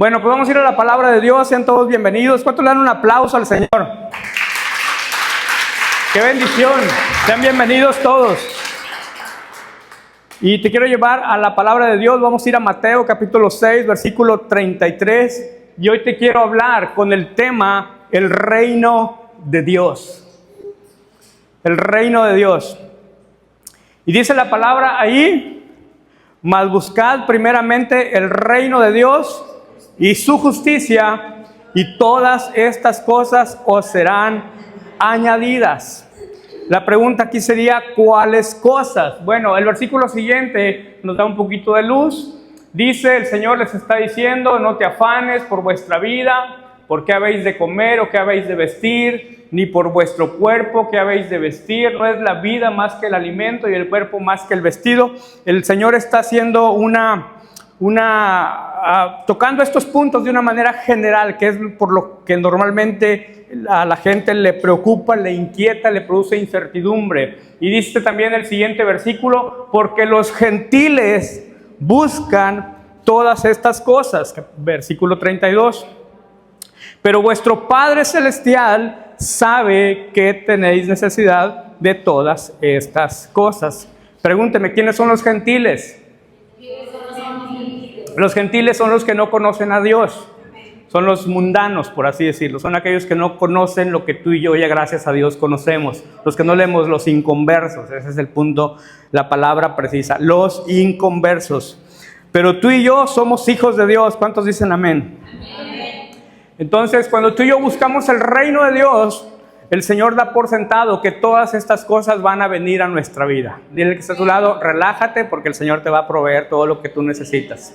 Bueno, pues vamos a ir a la palabra de Dios. Sean todos bienvenidos. ¿Cuántos le dan un aplauso al Señor? ¡Qué bendición! Sean bienvenidos todos. Y te quiero llevar a la palabra de Dios. Vamos a ir a Mateo capítulo 6, versículo 33. Y hoy te quiero hablar con el tema el reino de Dios. El reino de Dios. Y dice la palabra ahí: mas buscad primeramente el reino de Dios y su justicia, y todas estas cosas os serán añadidas. La pregunta aquí sería: ¿cuáles cosas? Bueno, el versículo siguiente nos da un poquito de luz. Dice, el Señor les está diciendo: no te afanes por vuestra vida, por qué habéis de comer o qué habéis de vestir, ni por vuestro cuerpo qué habéis de vestir. No es la vida más que el alimento y el cuerpo más que el vestido. El Señor está haciendo tocando estos puntos de una manera general, que es por lo que normalmente a la gente le preocupa, le inquieta, le produce incertidumbre. Y dice también el siguiente versículo: porque los gentiles buscan todas estas cosas. Versículo 32. Pero vuestro Padre Celestial sabe que tenéis necesidad de todas estas cosas. Pregúnteme, ¿quiénes son los gentiles? Los gentiles son los que no conocen a Dios. Son los mundanos, por así decirlo. Son aquellos que no conocen lo que tú y yo ya gracias a Dios conocemos. Los que no leemos, los inconversos. Ese es el punto, la palabra precisa. Los inconversos. Pero tú y yo somos hijos de Dios. ¿Cuántos dicen amén? Amén. Entonces, cuando tú y yo buscamos el reino de Dios, el Señor da por sentado que todas estas cosas van a venir a nuestra vida. Dile al que está a tu lado: relájate, porque el Señor te va a proveer todo lo que tú necesitas.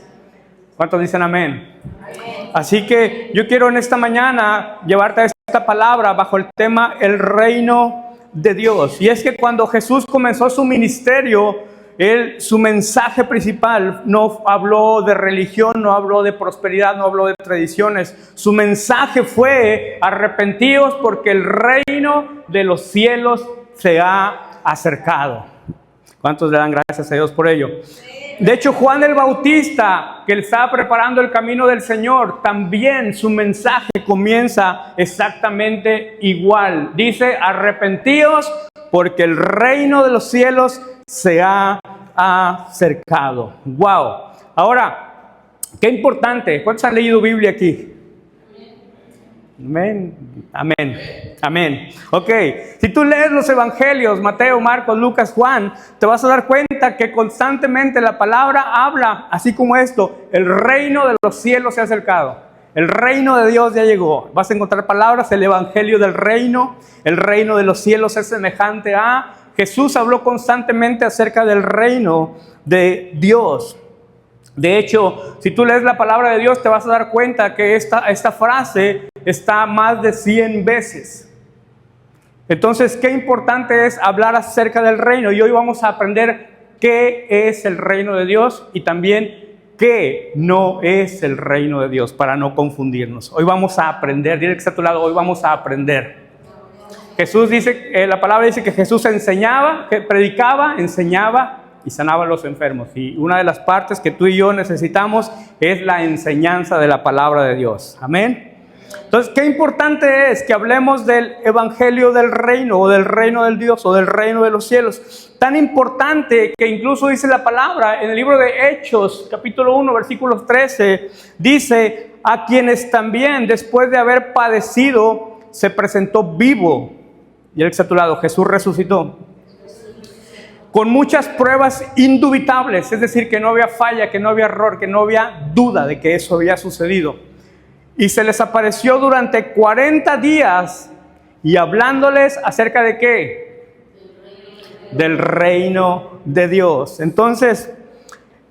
¿Cuántos dicen amén? Amén. Así que yo quiero en esta mañana llevarte a esta palabra bajo el tema el reino de Dios. Y es que cuando Jesús comenzó su ministerio, su mensaje principal no habló de religión, no habló de prosperidad, no habló de tradiciones. Su mensaje fue: arrepentíos porque el reino de los cielos se ha acercado. ¿Cuántos le dan gracias a Dios por ello? De hecho, Juan el Bautista, que estaba preparando el camino del Señor, también su mensaje comienza exactamente igual. Dice: arrepentíos porque el reino de los cielos se ha acercado. ¡Wow! Ahora, qué importante. ¿Cuántos han leído Biblia aquí? Amén, amén, amén. Ok, si tú lees los evangelios, Mateo, Marcos, Lucas, Juan, te vas a dar cuenta que constantemente la palabra habla así como esto: el reino de los cielos se ha acercado, el reino de Dios ya llegó. Vas a encontrar palabras: el evangelio del reino, el reino de los cielos es semejante a. Jesús habló constantemente acerca del reino de Dios. De hecho, si tú lees la palabra de Dios, te vas a dar cuenta que esta frase está más de 100 veces. Entonces, qué importante es hablar acerca del reino. Y hoy vamos a aprender qué es el reino de Dios y también qué no es el reino de Dios, para no confundirnos. Hoy vamos a aprender. Dile que está a tu lado: hoy vamos a aprender. Jesús dice, la palabra dice que Jesús enseñaba, que predicaba, enseñaba y sanaba a los enfermos. Y una de las partes que tú y yo necesitamos es la enseñanza de la palabra de Dios. Amén. Entonces, qué importante es que hablemos del evangelio del reino, o del reino del Dios, o del reino de los cielos. Tan importante que incluso dice la palabra en el libro de Hechos, capítulo 1, versículos 13, dice: a quienes también después de haber padecido se presentó vivo. Y el que está a tu lado: Jesús resucitó. Con muchas pruebas indubitables, es decir, que no había falla, que no había error, que no había duda de que eso había sucedido. Y se les apareció durante 40 días y hablándoles acerca de ¿qué? Del reino de Dios. Entonces,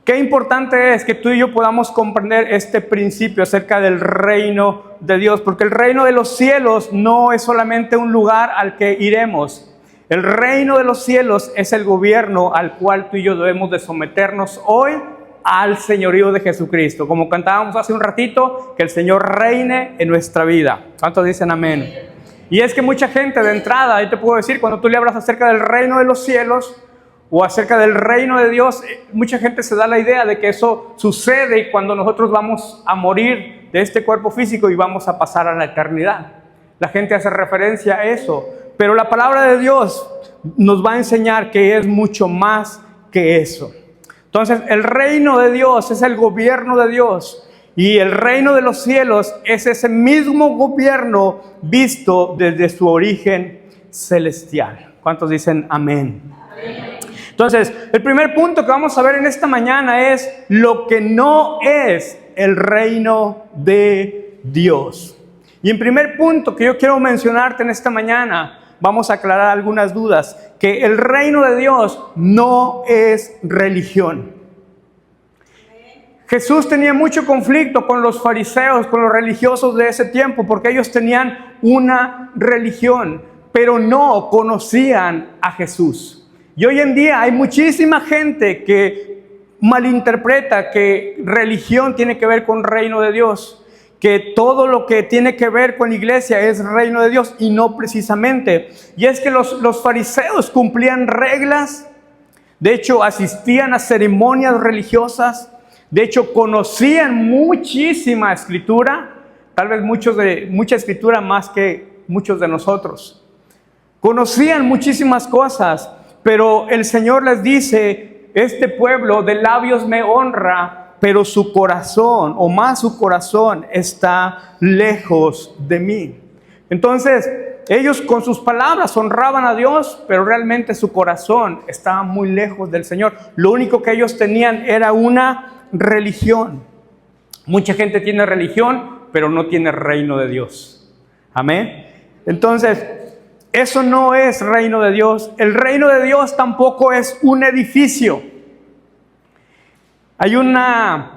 qué importante es que tú y yo podamos comprender este principio acerca del reino de Dios, porque el reino de los cielos no es solamente un lugar al que iremos. El reino de los cielos es el gobierno al cual tú y yo debemos de someternos hoy, al señorío de Jesucristo. Como cantábamos hace un ratito, que el Señor reine en nuestra vida. ¿Cuántos dicen amén? Y es que mucha gente de entrada, yo te puedo decir, cuando tú le hablas acerca del reino de los cielos o acerca del reino de Dios, mucha gente se da la idea de que eso sucede cuando nosotros vamos a morir de este cuerpo físico y vamos a pasar a la eternidad. La gente hace referencia a eso, pero la palabra de Dios nos va a enseñar que es mucho más que eso. Entonces, el reino de Dios es el gobierno de Dios y el reino de los cielos es ese mismo gobierno visto desde su origen celestial. ¿Cuántos dicen amén? Amén. Entonces, el primer punto que vamos a ver en esta mañana es lo que no es el reino de Dios. Y en primer punto que yo quiero mencionarte en esta mañana, vamos a aclarar algunas dudas, que el reino de Dios no es religión. Jesús tenía mucho conflicto con los fariseos, con los religiosos de ese tiempo, porque ellos tenían una religión, pero no conocían a Jesús. Y hoy en día hay muchísima gente que malinterpreta que religión tiene que ver con reino de Dios, que todo lo que tiene que ver con iglesia es reino de Dios, y no precisamente. Y es que los fariseos cumplían reglas, de hecho asistían a ceremonias religiosas, de hecho conocían muchísima escritura, tal vez mucha escritura más que muchos de nosotros. Conocían muchísimas cosas, pero el Señor les dice, este pueblo de labios me honra, pero su corazón, o más su corazón, está lejos de mí. Entonces, ellos con sus palabras honraban a Dios, pero realmente su corazón estaba muy lejos del Señor. Lo único que ellos tenían era una religión. Mucha gente tiene religión, pero no tiene reino de Dios. Amén. Entonces, eso no es reino de Dios. El reino de Dios tampoco es un edificio. Hay una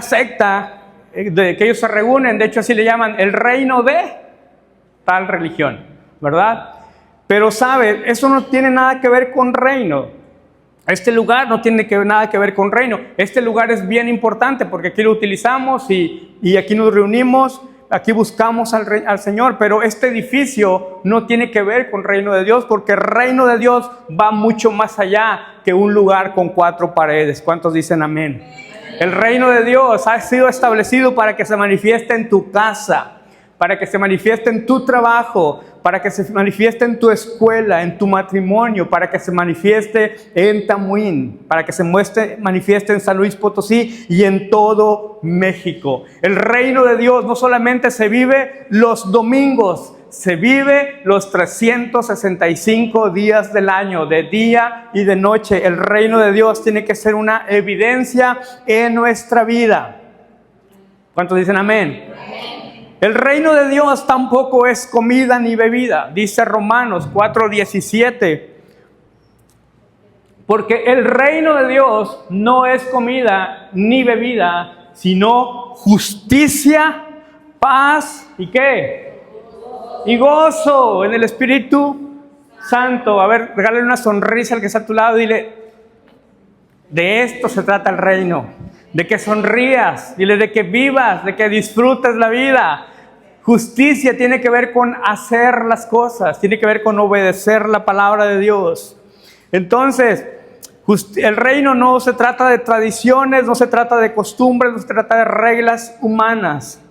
secta que ellos se reúnen, de hecho así le llaman, el reino de tal religión, ¿verdad? Pero sabe, eso no tiene nada que ver con reino. Este lugar no tiene nada que ver con reino. Este lugar es bien importante porque aquí lo utilizamos y aquí nos reunimos. Aquí buscamos al Señor, pero este edificio no tiene que ver con reino de Dios, porque el reino de Dios va mucho más allá que un lugar con 4 paredes. ¿Cuántos dicen amén? El reino de Dios ha sido establecido para que se manifieste en tu casa, para que se manifieste en tu trabajo, para que se manifieste en tu escuela, en tu matrimonio, para que se manifieste en Tamuín, para que se manifieste en San Luis Potosí y en todo México. El reino de Dios no solamente se vive los domingos, se vive los 365 días del año, de día y de noche. El reino de Dios tiene que ser una evidencia en nuestra vida. ¿Cuántos dicen amén? Amén. El reino de Dios tampoco es comida ni bebida, dice Romanos 4:17. Porque el reino de Dios no es comida ni bebida, sino justicia, paz y ¿qué? Y gozo en el Espíritu Santo. A ver, regálale una sonrisa al que está a tu lado y dile, de esto se trata el reino. De que sonrías, dile de que vivas, de que disfrutes la vida. Justicia tiene que ver con hacer las cosas, tiene que ver con obedecer la palabra de Dios. Entonces, el reino no se trata de tradiciones, no se trata de costumbres, no se trata de reglas humanas.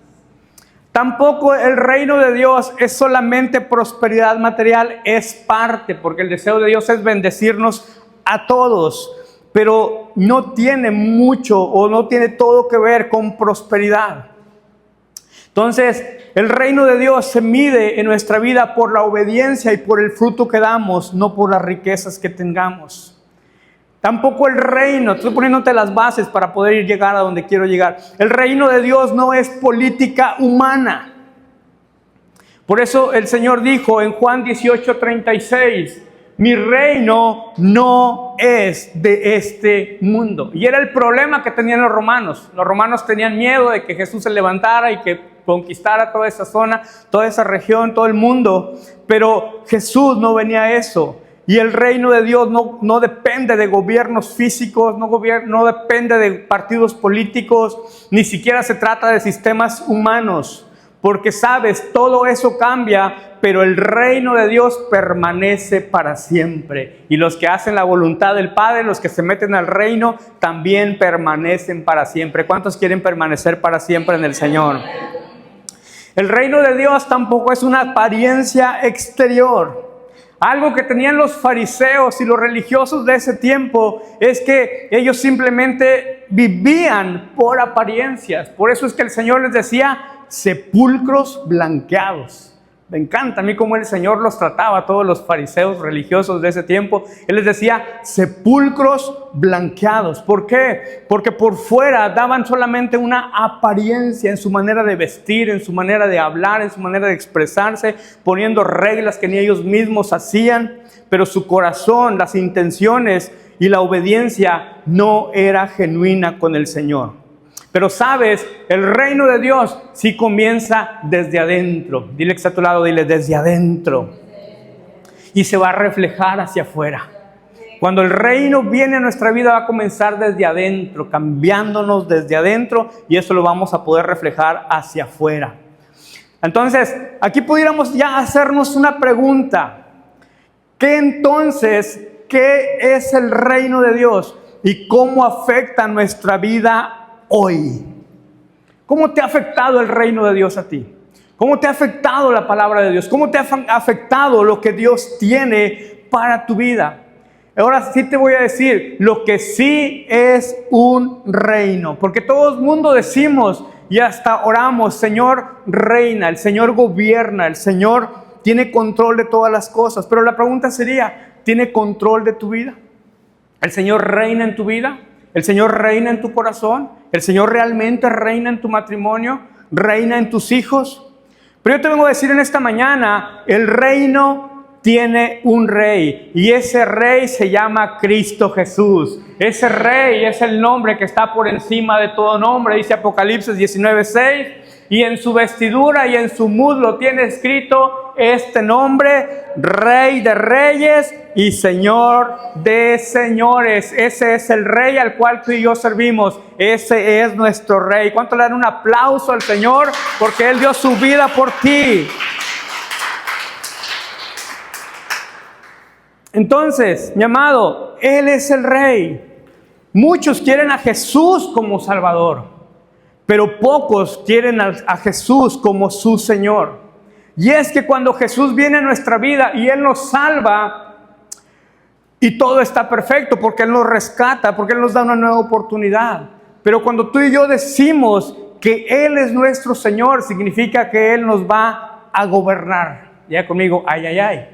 Tampoco el reino de Dios es solamente prosperidad material, es parte, porque el deseo de Dios es bendecirnos a todos. Pero no tiene mucho o no tiene todo que ver con prosperidad. Entonces, el reino de Dios se mide en nuestra vida por la obediencia y por el fruto que damos, no por las riquezas que tengamos. Tampoco el reino, estoy poniéndote las bases para poder llegar a donde quiero llegar. El reino de Dios no es política humana. Por eso el Señor dijo en Juan 18:36, mi reino no es de este mundo. Y era el problema que tenían los romanos. Los romanos tenían miedo de que Jesús se levantara y que conquistara toda esa zona, toda esa región, todo el mundo. Pero Jesús no venía a eso. Y el reino de Dios no depende de gobiernos físicos, no depende de partidos políticos, ni siquiera se trata de sistemas humanos. Porque sabes, todo eso cambia, pero el reino de Dios permanece para siempre. Y los que hacen la voluntad del Padre, los que se meten al reino, también permanecen para siempre. ¿Cuántos quieren permanecer para siempre en el Señor? El reino de Dios tampoco es una apariencia exterior. Algo que tenían los fariseos y los religiosos de ese tiempo es que ellos simplemente vivían por apariencias. Por eso es que el Señor les decía sepulcros blanqueados. Me encanta a mí cómo el Señor los trataba a todos los fariseos religiosos de ese tiempo. Él les decía sepulcros blanqueados. ¿Por qué? Porque por fuera daban solamente una apariencia en su manera de vestir, en su manera de hablar, en su manera de expresarse, poniendo reglas que ni ellos mismos hacían, pero su corazón, las intenciones y la obediencia no era genuina con el Señor. Pero sabes, el reino de Dios sí comienza desde adentro. Dile que está a tu lado, dile desde adentro. Y se va a reflejar hacia afuera. Cuando el reino viene a nuestra vida va a comenzar desde adentro, cambiándonos desde adentro, y eso lo vamos a poder reflejar hacia afuera. Entonces, aquí pudiéramos ya hacernos una pregunta. ¿Qué es el reino de Dios? ¿Y cómo afecta nuestra vida hoy? ¿Cómo te ha afectado el reino de Dios a ti? ¿Cómo te ha afectado la palabra de Dios? ¿Cómo te ha afectado lo que Dios tiene para tu vida? Ahora sí te voy a decir lo que sí es un reino, porque todo el mundo decimos y hasta oramos, Señor reina, el Señor gobierna, el Señor tiene control de todas las cosas. Pero la pregunta sería, ¿tiene control de tu vida? ¿El Señor reina en tu vida? ¿El Señor reina en tu corazón? ¿El Señor realmente reina en tu matrimonio? ¿Reina en tus hijos? Pero yo te vengo a decir en esta mañana, el reino tiene un rey, y ese rey se llama Cristo Jesús. Ese rey es el nombre que está por encima de todo nombre, dice Apocalipsis 19:6. Y en su vestidura y en su muslo tiene escrito este nombre: Rey de Reyes y Señor de Señores. Ese es el Rey al cual tú y yo servimos. Ese es nuestro Rey. ¿Cuánto le dan un aplauso al Señor? Porque Él dio su vida por ti. Entonces, mi amado, Él es el Rey. Muchos quieren a Jesús como Salvador, pero pocos quieren a Jesús como su Señor. Y es que cuando Jesús viene a nuestra vida y Él nos salva, y todo está perfecto porque Él nos rescata, porque Él nos da una nueva oportunidad. Pero cuando tú y yo decimos que Él es nuestro Señor, significa que Él nos va a gobernar. Ya conmigo, ay, ay, ay.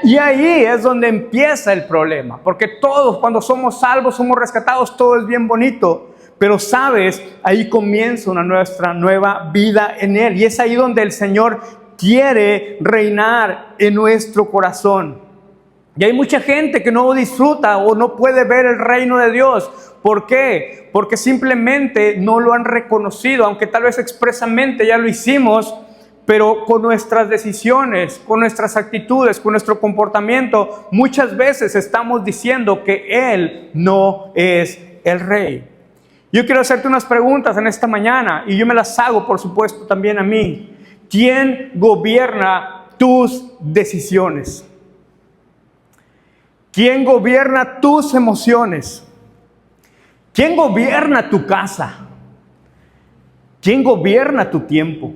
Y ahí es donde empieza el problema, porque todos cuando somos salvos, somos rescatados, todo es bien bonito. Pero sabes, ahí comienza nuestra nueva vida en Él. Y es ahí donde el Señor quiere reinar en nuestro corazón. Y hay mucha gente que no disfruta o no puede ver el reino de Dios. ¿Por qué? Porque simplemente no lo han reconocido, aunque tal vez expresamente ya lo hicimos, pero con nuestras decisiones, con nuestras actitudes, con nuestro comportamiento, muchas veces estamos diciendo que Él no es el Rey. Yo quiero hacerte unas preguntas en esta mañana, y yo me las hago, por supuesto, también a mí. ¿Quién gobierna tus decisiones? ¿Quién gobierna tus emociones? ¿Quién gobierna tu casa? ¿Quién gobierna tu tiempo?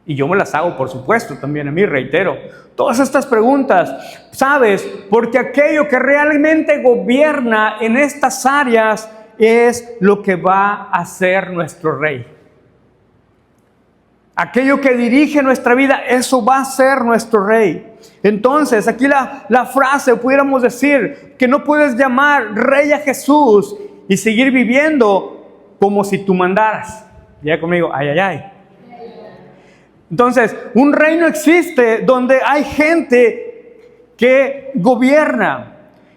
Y yo me las hago, por supuesto, también a mí, reitero. Todas estas preguntas, ¿sabes? Porque aquello que realmente gobierna en estas áreas es lo que va a ser nuestro Rey. Aquello que dirige nuestra vida, eso va a ser nuestro Rey. Entonces, aquí la frase, pudiéramos decir, que no puedes llamar Rey a Jesús y seguir viviendo como si tú mandaras. Ya conmigo, ay, ay, ay. Entonces, un reino existe donde hay gente que gobierna.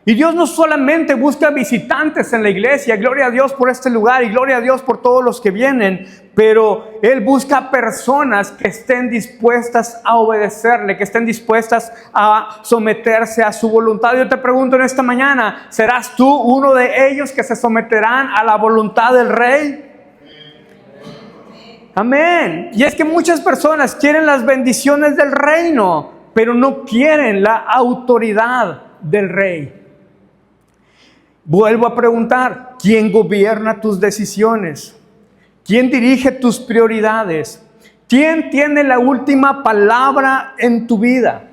Y Dios no solamente busca visitantes en la iglesia, gloria a Dios por este lugar y gloria a Dios por todos los que vienen, pero Él busca personas que estén dispuestas a obedecerle, que estén dispuestas a someterse a su voluntad. Yo te pregunto en esta mañana, ¿serás tú uno de ellos que se someterán a la voluntad del Rey? Amén. Y es que muchas personas quieren las bendiciones del reino, pero no quieren la autoridad del rey. Vuelvo a preguntar, ¿quién gobierna tus decisiones? ¿Quién dirige tus prioridades? ¿Quién tiene la última palabra en tu vida?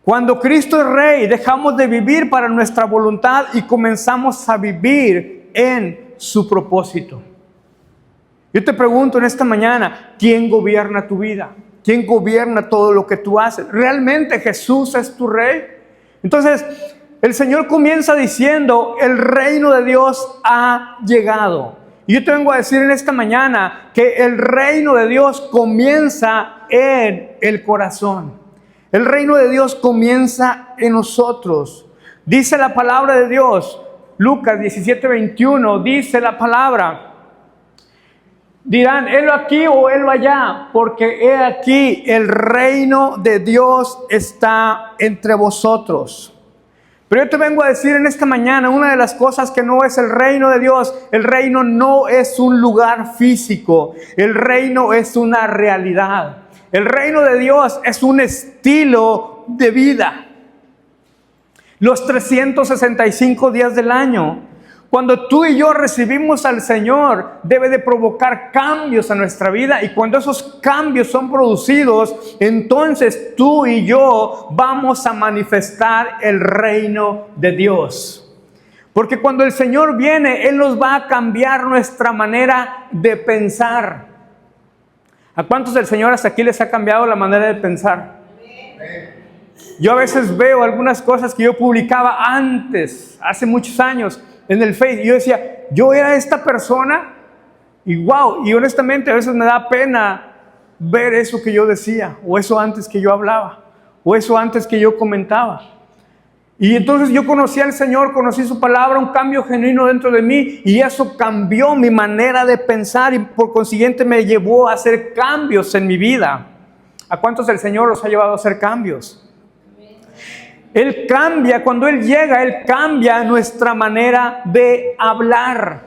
Cuando Cristo es Rey, dejamos de vivir para nuestra voluntad y comenzamos a vivir en su propósito. Yo te pregunto en esta mañana, ¿quién gobierna tu vida? ¿Quién gobierna todo lo que tú haces? ¿Realmente Jesús es tu Rey? Entonces, el Señor comienza diciendo, el reino de Dios ha llegado. Y yo te vengo a decir en esta mañana que el reino de Dios comienza en el corazón. El reino de Dios comienza en nosotros. Dice la palabra de Dios, Lucas 17:21, dice la palabra. Dirán, helo aquí o helo allá, porque he aquí el reino de Dios está entre vosotros. Pero yo te vengo a decir en esta mañana una de las cosas que no es el reino de Dios. El reino no es un lugar físico. El reino es una realidad. El reino de Dios es un estilo de vida. Los 365 días del año. Cuando tú y yo recibimos al Señor, debe de provocar cambios a nuestra vida. Y cuando esos cambios son producidos, entonces tú y yo vamos a manifestar el reino de Dios. Porque cuando el Señor viene, Él nos va a cambiar nuestra manera de pensar. ¿A cuántos del Señor hasta aquí les ha cambiado la manera de pensar? Yo a veces veo algunas cosas que yo publicaba antes, hace muchos años, en el Face, y yo decía, yo era esta persona, y wow, y honestamente a veces me da pena ver eso que yo decía, o eso antes que yo hablaba, o eso antes que yo comentaba. Y entonces yo conocí al Señor, conocí su palabra, un cambio genuino dentro de mí, y eso cambió mi manera de pensar, y por consiguiente me llevó a hacer cambios en mi vida. ¿A cuántos el Señor los ha llevado a hacer cambios? Él cambia, cuando Él llega, Él cambia nuestra manera de hablar.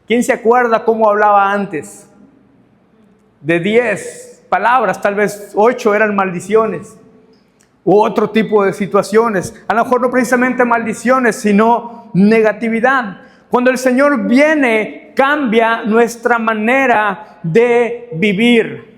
¿Quién se acuerda cómo hablaba antes? De 10 palabras, tal vez 8 eran maldiciones. U otro tipo de situaciones. A lo mejor no precisamente maldiciones, sino negatividad. Cuando el Señor viene, cambia nuestra manera de vivir.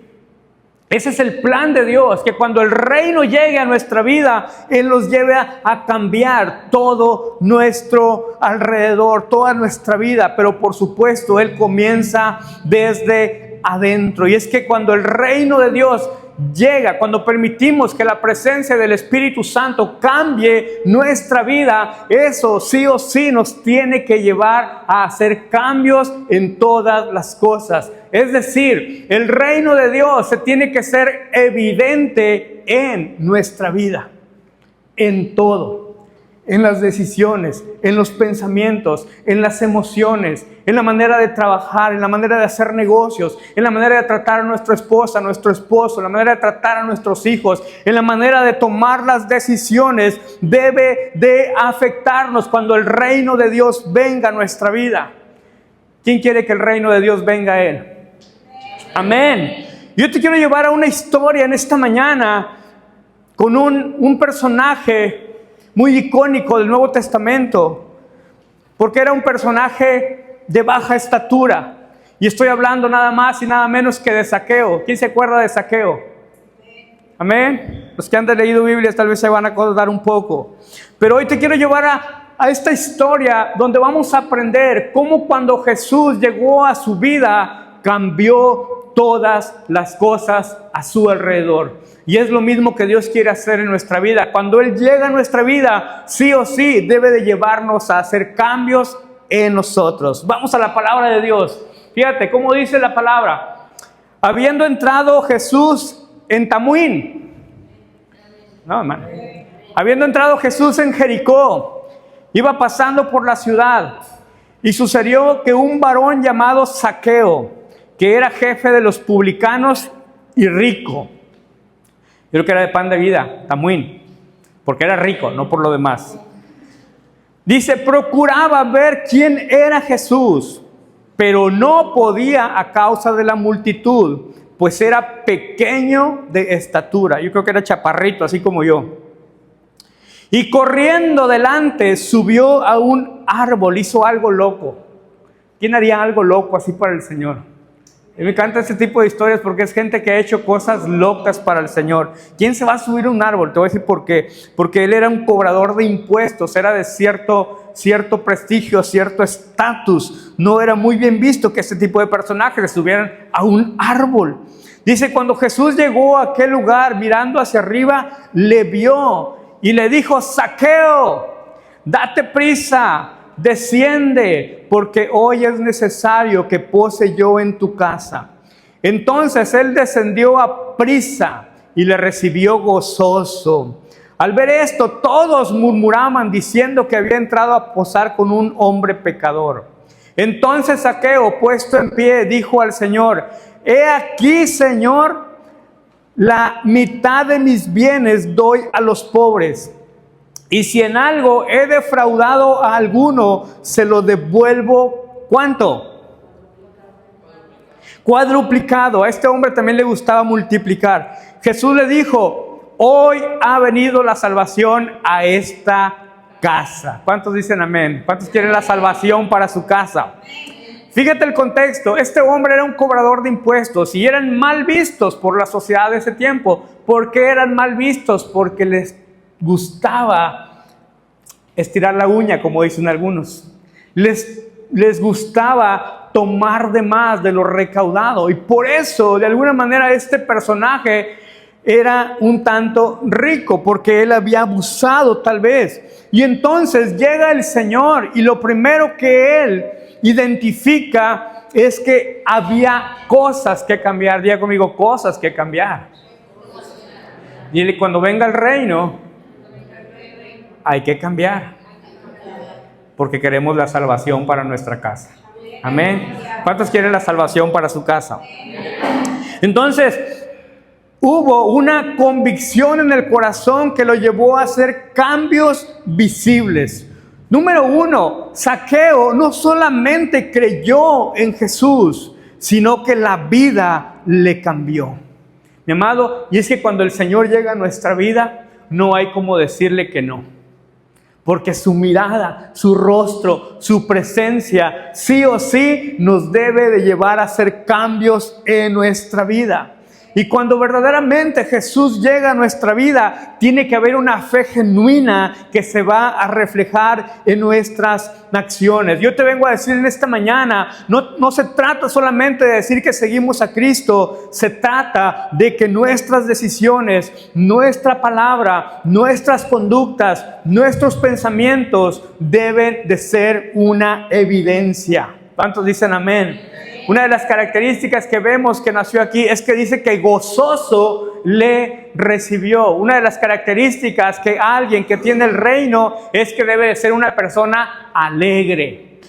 Ese es el plan de Dios, que cuando el reino llegue a nuestra vida, Él nos lleve a cambiar todo nuestro alrededor, toda nuestra vida. Pero por supuesto, Él comienza desde adentro. Y es que cuando el reino de Dios llega, cuando permitimos que la presencia del Espíritu Santo cambie nuestra vida, eso sí o sí nos tiene que llevar a hacer cambios en todas las cosas. Es decir, el reino de Dios se tiene que ser evidente en nuestra vida, en todo. En las decisiones, en los pensamientos, en las emociones, en la manera de trabajar, en la manera de hacer negocios, en la manera de tratar a nuestra esposa, a nuestro esposo, en la manera de tratar a nuestros hijos, en la manera de tomar las decisiones, debe de afectarnos cuando el reino de Dios venga a nuestra vida. ¿Quién quiere que el reino de Dios venga a Él? Amén. Yo te quiero llevar a una historia en esta mañana con un personaje muy icónico del Nuevo Testamento, porque era un personaje de baja estatura. Y estoy hablando nada más y nada menos que de Zaqueo. ¿Quién se acuerda de Zaqueo? Amén. Los que han leído Biblias tal vez se van a acordar un poco. Pero hoy te quiero llevar a esta historia donde vamos a aprender cómo cuando Jesús llegó a su vida, cambió todas las cosas a su alrededor. Y es lo mismo que Dios quiere hacer en nuestra vida. Cuando Él llega a nuestra vida, sí o sí, debe de llevarnos a hacer cambios en nosotros. Vamos a la palabra de Dios. Fíjate cómo dice la palabra. Habiendo entrado Jesús en Tamuín. No, hermano. Habiendo entrado Jesús en Jericó, iba pasando por la ciudad. Y sucedió que un varón llamado Zaqueo, que era jefe de los publicanos y rico. Yo creo que era de pan de vida, Tamuín, porque era rico, no por lo demás. Dice, procuraba ver quién era Jesús, pero no podía a causa de la multitud, pues era pequeño de estatura. Yo creo que era chaparrito, así como yo. Y corriendo delante, subió a un árbol, hizo algo loco. ¿Quién haría algo loco así para el Señor? Y me encanta este tipo de historias porque es gente que ha hecho cosas locas para el Señor. ¿Quién se va a subir a un árbol? Te voy a decir por qué. Porque él era un cobrador de impuestos, era de cierto prestigio, cierto estatus. No era muy bien visto que este tipo de personajes se subieran a un árbol. Dice, cuando Jesús llegó a aquel lugar, mirando hacia arriba, le vio y le dijo: Zaqueo, date prisa, desciende, porque hoy es necesario que pose yo en tu casa. Entonces él descendió a prisa y le recibió gozoso. Al ver esto, todos murmuraban diciendo que había entrado a posar con un hombre pecador. Entonces Zaqueo, puesto en pie, dijo al Señor: he aquí, Señor, la mitad de mis bienes doy a los pobres. Y si en algo he defraudado a alguno, se lo devuelvo. ¿Cuánto? Cuadruplicado. A este hombre también le gustaba multiplicar. Jesús le dijo: hoy ha venido la salvación a esta casa. ¿Cuántos dicen amén? ¿Cuántos quieren la salvación para su casa? Fíjate el contexto. Este hombre era un cobrador de impuestos y eran mal vistos por la sociedad de ese tiempo. ¿Por qué eran mal vistos? Porque les gustaba estirar la uña, como dicen algunos. Les gustaba tomar de más de lo recaudado. Y por eso, de alguna manera, este personaje era un tanto rico, porque él había abusado tal vez. Y entonces llega el Señor y lo primero que él identifica es que había cosas que cambiar. Diga conmigo: cosas que cambiar. Y cuando venga el reino, hay que cambiar, porque queremos la salvación para nuestra casa. Amén. ¿Cuántos quieren la salvación para su casa? Entonces, hubo una convicción en el corazón que lo llevó a hacer cambios visibles. Número uno, Zaqueo no solamente creyó en Jesús, sino que la vida le cambió. Mi amado, y es que cuando el Señor llega a nuestra vida, no hay como decirle que no. Porque su mirada, su rostro, su presencia, sí o sí nos debe de llevar a hacer cambios en nuestra vida. Y cuando verdaderamente Jesús llega a nuestra vida, tiene que haber una fe genuina que se va a reflejar en nuestras acciones. Yo te vengo a decir en esta mañana, no se trata solamente de decir que seguimos a Cristo, se trata de que nuestras decisiones, nuestra palabra, nuestras conductas, nuestros pensamientos deben de ser una evidencia. ¿Cuántos dicen amén? Una de las características que vemos que nació aquí es que dice que gozoso le recibió. Una de las características que alguien que tiene el reino es que debe de ser una persona alegre.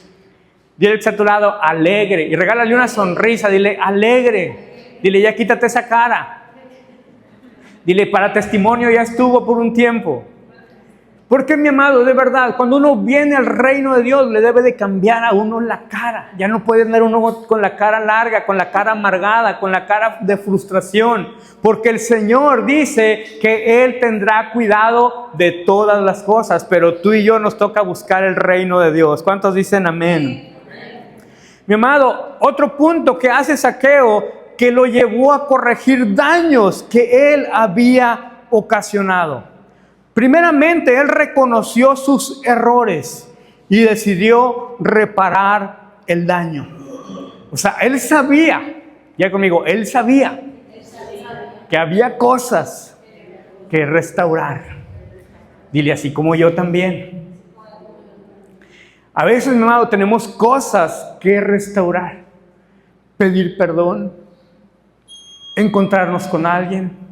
Dile a tu lado: alegre. Y regálale una sonrisa, dile: alegre. Dile: ya quítate esa cara. Dile: para testimonio ya estuvo por un tiempo. Porque, mi amado, de verdad, cuando uno viene al reino de Dios, le debe de cambiar a uno la cara. Ya no puede andar uno con la cara larga, con la cara amargada, con la cara de frustración. Porque el Señor dice que Él tendrá cuidado de todas las cosas. Pero tú y yo nos toca buscar el reino de Dios. ¿Cuántos dicen amén? Mi amado, otro punto que hace Zaqueo, que lo llevó a corregir daños que él había ocasionado. Primeramente, él reconoció sus errores y decidió reparar el daño. O sea, él sabía, ya conmigo, él sabía que había cosas que restaurar. Dile: así como yo también. A veces, mi amado, tenemos cosas que restaurar. Pedir perdón, encontrarnos con alguien,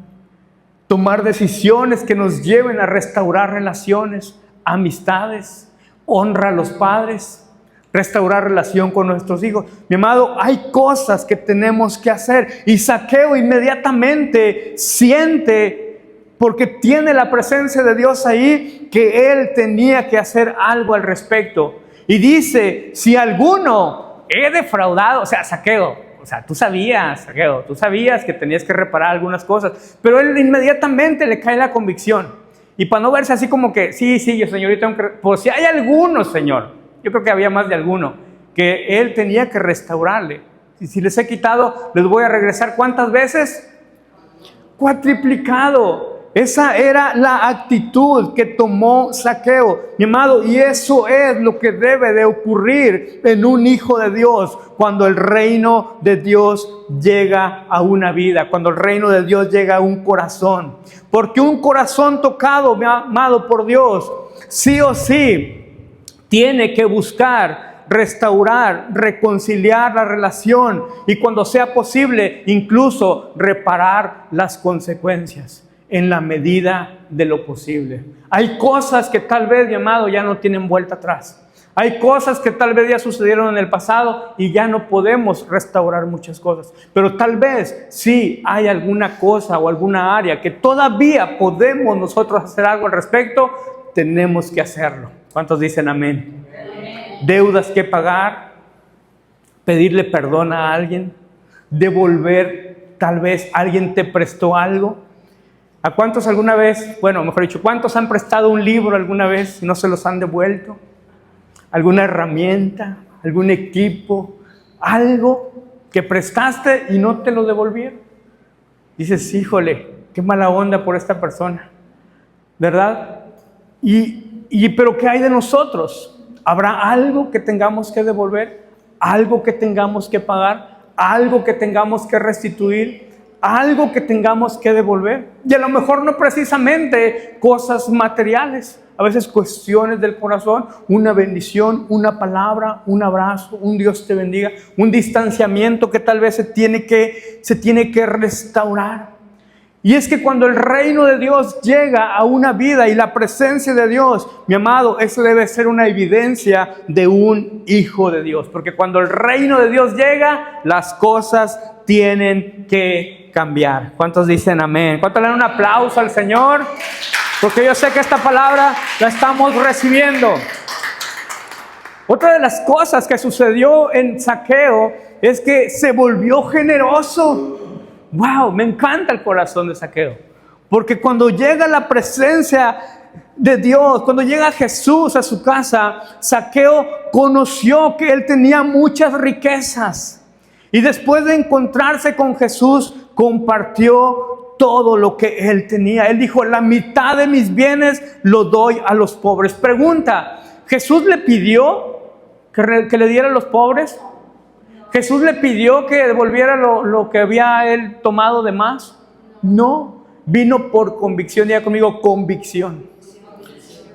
tomar decisiones que nos lleven a restaurar relaciones, amistades, honra a los padres, restaurar relación con nuestros hijos. Mi amado, hay cosas que tenemos que hacer. Y Zaqueo inmediatamente siente, porque tiene la presencia de Dios ahí, que él tenía que hacer algo al respecto. Y dice: si alguno he defraudado, o sea, Zaqueo, o sea, tú sabías, Zaqueo, tú sabías que tenías que reparar algunas cosas, pero él inmediatamente le cae la convicción. Y para no verse así como que, sí, yo, Señor, yo tengo que, por si hay alguno, Señor, yo creo que había más de alguno, que él tenía que restaurarle. Y si les he quitado, les voy a regresar, ¿cuántas veces? Cuatriplicado. Esa era la actitud que tomó Zaqueo, mi amado, y eso es lo que debe de ocurrir en un hijo de Dios cuando el reino de Dios llega a una vida, cuando el reino de Dios llega a un corazón. Porque un corazón tocado, mi amado, por Dios, sí o sí, tiene que buscar restaurar, reconciliar la relación y cuando sea posible, incluso reparar las consecuencias. En la medida de lo posible. Hay cosas que tal vez, mi amado, ya no tienen vuelta atrás. Hay cosas que tal vez ya sucedieron en el pasado y ya no podemos restaurar muchas cosas. Pero tal vez sí hay alguna cosa o alguna área que todavía podemos nosotros hacer algo al respecto. Tenemos que hacerlo. ¿Cuántos dicen amén? Deudas que pagar, pedirle perdón a alguien, devolver, tal vez alguien te prestó algo. ¿A cuántos alguna vez, bueno, mejor dicho, cuántos han prestado un libro alguna vez y no se los han devuelto? ¿Alguna herramienta, algún equipo, algo que prestaste y no te lo devolvieron? Dices, híjole, qué mala onda por esta persona, ¿verdad? Pero ¿qué hay de nosotros? ¿Habrá algo que tengamos que devolver? ¿Algo que tengamos que pagar? ¿Algo que tengamos que restituir? Algo que tengamos que devolver. Y a lo mejor no precisamente cosas materiales, a veces cuestiones del corazón, una bendición, una palabra, un abrazo, un Dios te bendiga, un distanciamiento que tal vez se tiene que restaurar. Y es que cuando el reino de Dios llega a una vida y la presencia de Dios, mi amado, eso debe ser una evidencia de un hijo de Dios. Porque cuando el reino de Dios llega, las cosas tienen que cambiar. ¿Cuántos dicen amén? ¿Cuántos le dan un aplauso al Señor? Porque yo sé que esta palabra la estamos recibiendo. Otra de las cosas que sucedió en Zaqueo es que se volvió generoso. Wow, me encanta el corazón de Zaqueo. Porque cuando llega la presencia de Dios, cuando llega Jesús a su casa, Zaqueo conoció que él tenía muchas riquezas. Y después de encontrarse con Jesús, compartió todo lo que él tenía. Él dijo, la mitad de mis bienes lo doy a los pobres. Pregunta, ¿Jesús le pidió que le diera a los pobres? ¿Jesús le pidió que devolviera lo que había él tomado de más? No, vino por convicción. Diga conmigo, convicción.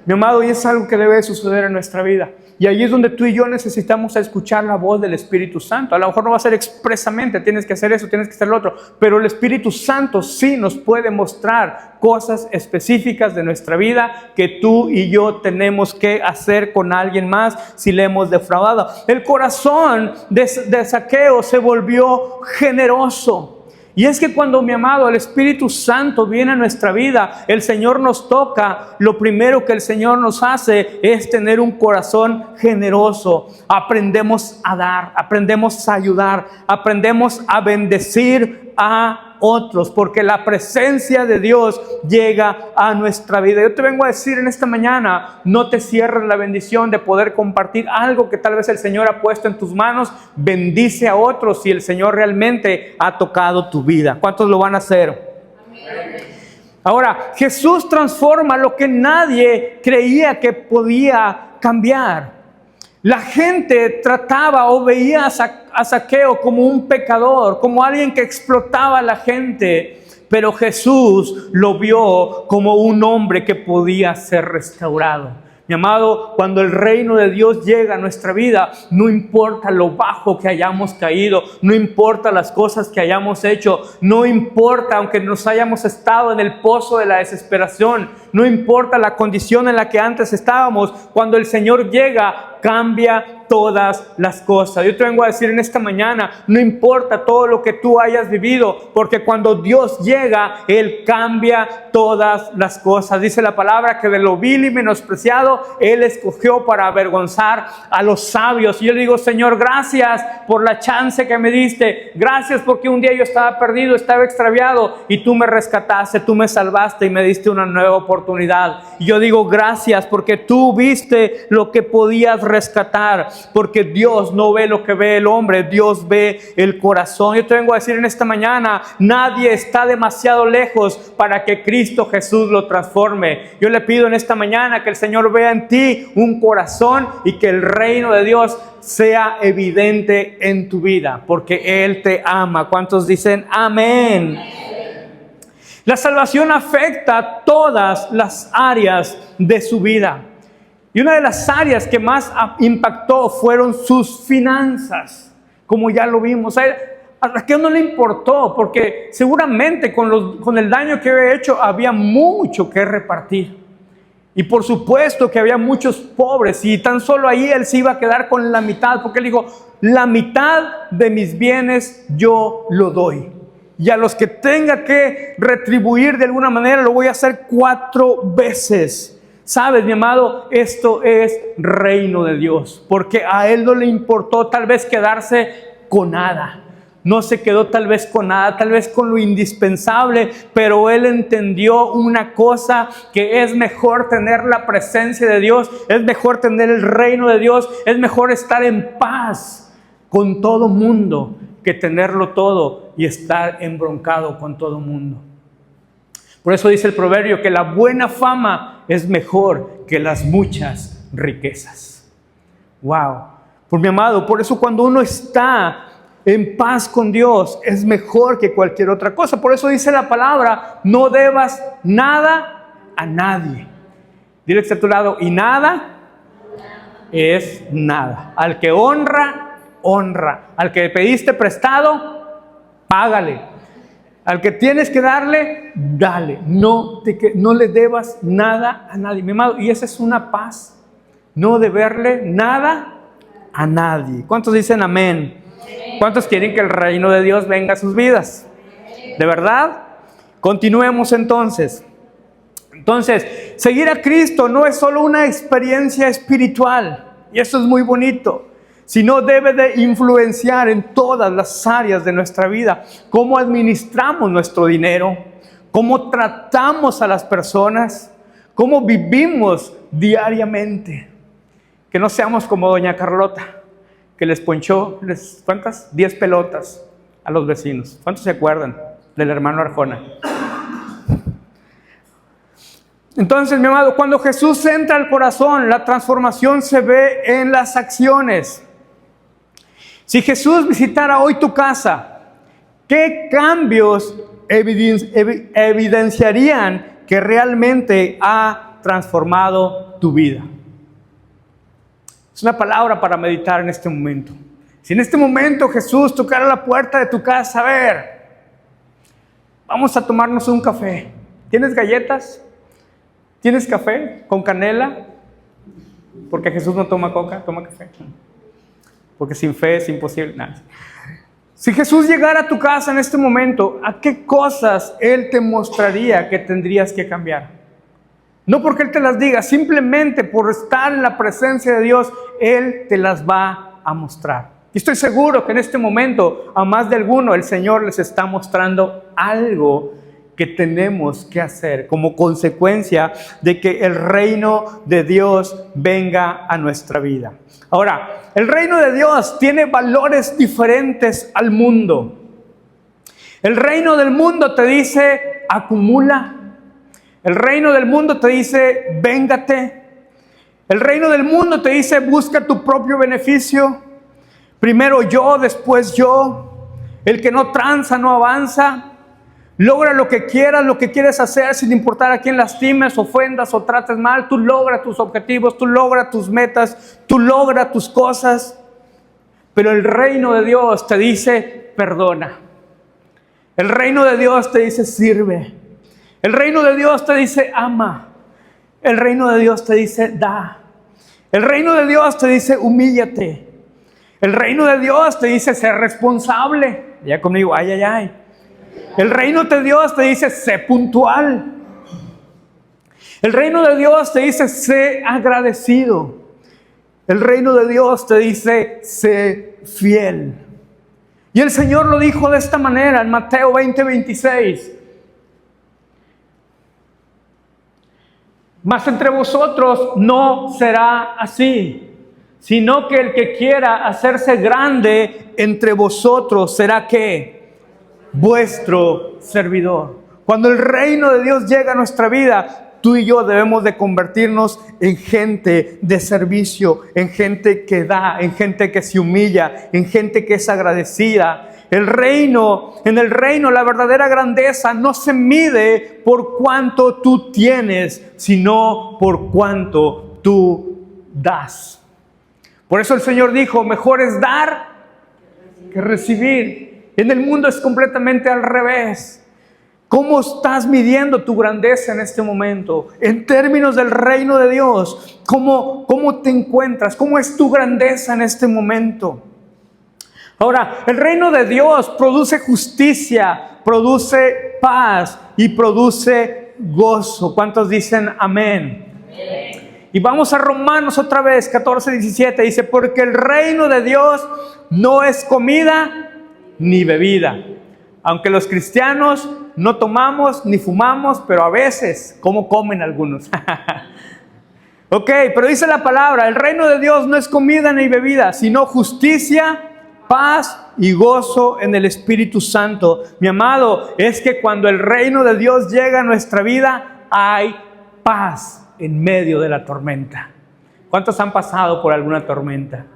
Mi amado, y es algo que debe suceder en nuestra vida. Y ahí es donde tú y yo necesitamos escuchar la voz del Espíritu Santo. A lo mejor no va a ser expresamente, tienes que hacer eso, tienes que hacer lo otro. Pero el Espíritu Santo sí nos puede mostrar cosas específicas de nuestra vida que tú y yo tenemos que hacer con alguien más si le hemos defraudado. El corazón de Zaqueo se volvió generoso. Y es que cuando, mi amado, el Espíritu Santo viene a nuestra vida, el Señor nos toca, lo primero que el Señor nos hace es tener un corazón generoso. Aprendemos a dar, aprendemos a ayudar, aprendemos a bendecir a otros, porque la presencia de Dios llega a nuestra vida. Yo te vengo a decir en esta mañana, no te cierres la bendición de poder compartir algo que tal vez el Señor ha puesto en tus manos. Bendice a otros si el Señor realmente ha tocado tu vida. ¿Cuántos lo van a hacer? Amén. Ahora, Jesús transforma lo que nadie creía que podía cambiar. La gente trataba o veía a Zaqueo como un pecador, como alguien que explotaba a la gente, pero Jesús lo vio como un hombre que podía ser restaurado. Mi amado, cuando el reino de Dios llega a nuestra vida, no importa lo bajo que hayamos caído, no importa las cosas que hayamos hecho, no importa aunque nos hayamos estado en el pozo de la desesperación, no importa la condición en la que antes estábamos, cuando el Señor llega, cambia todas las cosas. Yo te vengo a decir en esta mañana, no importa todo lo que tú hayas vivido, porque cuando Dios llega, Él cambia todas las cosas. Dice la palabra que de lo vil y menospreciado, Él escogió para avergonzar a los sabios. Y yo le digo, Señor, gracias por la chance que me diste. Gracias porque un día yo estaba perdido, estaba extraviado, y tú me rescataste, tú me salvaste y me diste una nueva oportunidad. Y yo digo, gracias porque tú viste lo que podías rescatar. Porque Dios no ve lo que ve el hombre, Dios ve el corazón. Yo te vengo a decir en esta mañana, nadie está demasiado lejos para que Cristo Jesús lo transforme. Yo le pido en esta mañana que el Señor vea en ti un corazón y que el reino de Dios sea evidente en tu vida, porque Él te ama. ¿Cuántos dicen amén? La salvación afecta todas las áreas de su vida. Y una de las áreas que más impactó fueron sus finanzas, como ya lo vimos. A Raquel no le importó, porque seguramente con el daño que había hecho había mucho que repartir. Y por supuesto que había muchos pobres, y tan solo ahí él se iba a quedar con la mitad, porque él dijo, la mitad de mis bienes yo lo doy. Y a los que tenga que retribuir de alguna manera, lo voy a hacer 4 veces. Sabes, mi amado, esto es reino de Dios, porque a Él no le importó tal vez quedarse con nada. No se quedó tal vez con nada, tal vez con lo indispensable, pero Él entendió una cosa, que es mejor tener la presencia de Dios, es mejor tener el reino de Dios, es mejor estar en paz con todo mundo que tenerlo todo y estar embroncado con todo mundo. Por eso dice el proverbio que la buena fama es mejor que las muchas riquezas. Wow. Por mi amado, por eso cuando uno está en paz con Dios es mejor que cualquier otra cosa. Por eso dice la palabra, no debas nada a nadie. Dile a tu lado, y nada es nada. Al que honra, honra. Al que pediste prestado, págale. Al que tienes que darle, dale. No le debas nada a nadie, mi amado. Y esa es una paz. No deberle nada a nadie. ¿Cuántos dicen amén? ¿Cuántos quieren que el reino de Dios venga a sus vidas? ¿De verdad? Continuemos entonces. Entonces, seguir a Cristo no es solo una experiencia espiritual. Y eso es muy bonito. Sino debe de influenciar en todas las áreas de nuestra vida. Cómo administramos nuestro dinero, cómo tratamos a las personas, cómo vivimos diariamente. Que no seamos como doña Carlota, que les ponchó, ¿cuántas? 10 pelotas a los vecinos. ¿Cuántos se acuerdan del hermano Arjona? Entonces, mi amado, cuando Jesús entra al corazón, la transformación se ve en las acciones. Si Jesús visitara hoy tu casa, ¿qué cambios evidenciarían que realmente ha transformado tu vida? Es una palabra para meditar en este momento. Si en este momento Jesús tocara la puerta de tu casa, a ver, vamos a tomarnos un café. ¿Tienes galletas? ¿Tienes café con canela? Porque Jesús no toma coca, toma café. Porque sin fe es imposible. Nada. Si Jesús llegara a tu casa en este momento, ¿a qué cosas Él te mostraría que tendrías que cambiar? No porque Él te las diga, simplemente por estar en la presencia de Dios, Él te las va a mostrar. Y estoy seguro que en este momento, a más de alguno, el Señor les está mostrando algo que tenemos que hacer como consecuencia de que el reino de Dios venga a nuestra vida. Ahora, el reino de Dios tiene valores diferentes al mundo. El reino del mundo te dice, acumula. El reino del mundo te dice, véngate. El reino del mundo te dice, busca tu propio beneficio. Primero yo, después yo. El que no tranza no avanza. Logra lo que quieres hacer sin importar a quién lastimes, ofendas o trates mal. Tú logra tus objetivos, tú logra tus metas, tú logra tus cosas. Pero el reino de Dios te dice, perdona. El reino de Dios te dice, sirve. El reino de Dios te dice, ama. El reino de Dios te dice, da. El reino de Dios te dice, humíllate. El reino de Dios te dice, sé responsable. Ya conmigo, ay, ay, ay. El reino de Dios te dice, sé puntual. El reino de Dios te dice, sé agradecido. El reino de Dios te dice, sé fiel. Y el Señor lo dijo de esta manera en Mateo 20:26. Mas entre vosotros no será así, sino que el que quiera hacerse grande entre vosotros será ¿qué? Vuestro servidor. Cuando el reino de Dios llega a nuestra vida, tú y yo debemos de convertirnos en gente de servicio, en gente que da, en gente que se humilla, en gente que es agradecida. En el reino, la verdadera grandeza no se mide por cuánto tú tienes, sino por cuánto tú das. Por eso el Señor dijo, mejor es dar que recibir. En el mundo es completamente al revés. ¿Cómo estás midiendo tu grandeza en este momento? En términos del reino de Dios, ¿cómo te encuentras? ¿Cómo es tu grandeza en este momento? Ahora, el reino de Dios produce justicia, produce paz y produce gozo. ¿Cuántos dicen amén? Amén. Y vamos a Romanos otra vez, 14:17. Dice, porque el reino de Dios no es comida ni bebida. Aunque los cristianos no tomamos ni fumamos, pero a veces, como comen algunos. Ok, pero dice la palabra, el reino de Dios no es comida ni bebida, sino justicia, paz y gozo en el Espíritu Santo. Mi amado, es que cuando el reino de Dios llega a nuestra vida, hay paz en medio de la tormenta. ¿Cuántos han pasado por alguna tormenta?